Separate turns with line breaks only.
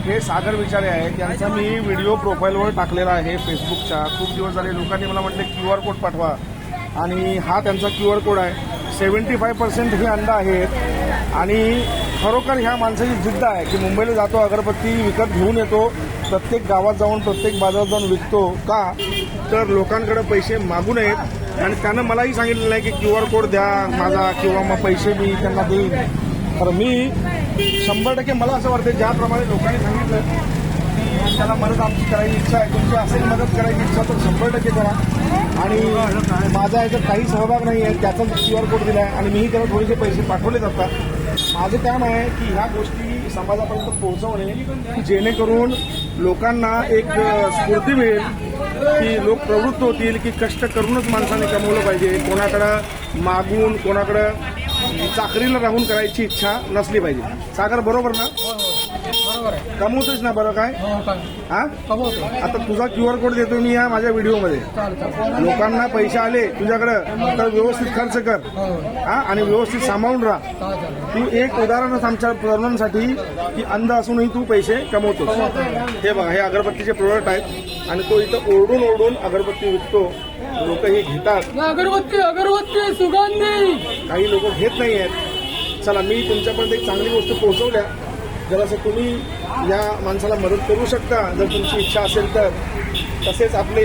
हे सागर विचारे आहेत. त्यांचा मी व्हिडिओ प्रोफाईलवर टाकलेला आहे फेसबुकच्या. खूप दिवस झाले लोकांनी मला म्हटले QR कोड पाठवा आणि हा त्यांचा QR कोड आहे. 75% हे अंडा आहेत आणि खरोखर ह्या माणसाची जिद्द आहे की मुंबईला जातो, अगरबत्ती विकत घेऊन येतो, प्रत्येक गावात जाऊन प्रत्येक बाजारात जाऊन विकतो. का तर लोकांकडे पैसे मागू नयेत आणि त्यानं मलाही सांगितलेलं आहे की QR कोड द्या माझा किंवा मग पैसे मी त्यांना देईन. तर मी 100% मला असं वाटतं ज्याप्रमाणे लोकांनी सांगितलं की त्याला मदत आमची करायची इच्छा आहे, तुमची असेल मदत करायची इच्छा तर 100% करा. आणि माझा याच्यात काही सहभाग नाही आहे, त्याचा QR कोड दिला आहे आणि मीही त्याला थोडेसे पैसे पाठवले जातात. माझं काम आहे की ह्या गोष्टी समाजापर्यंत पोहोचवणे जेणेकरून लोकांना एक स्फूर्ती मिळेल की लोक प्रवृत्त होतील की कष्ट करूनच माणसाने कमवलं पाहिजे, कोणाकडं मागून कोणाकडं चाकरीला राहून करायची इच्छा नसली पाहिजे. सागर बरोबर ना? कमवतोच ना? बरं काय हा आता तुझा QR कोड देतो मी या माझ्या व्हिडिओमध्ये. लोकांना पैसे आले तुझ्याकडं तर व्यवस्थित खर्च कर हा आणि व्यवस्थित सांभाळून राहा. तू एक उदाहरणच आमच्या तरुणांसाठी की अंध असूनही तू पैसे कमवतो. हे बघा, हे अगरबत्तीचे प्रोडक्ट आहेत आणि तो इथं ओरडून ओरडून अगरबत्ती विकतो. लोक हे घेतात,
अगरबत्ती सुगंधी.
काही लोक घेत नाही आहेत. चला, मी तुमच्यापर्यंत एक चांगली गोष्ट पोहोचवल्या. जरासं तुम्ही या माणसाला मदत करू शकता जर तुमची इच्छा असेल तर. तसेच आपले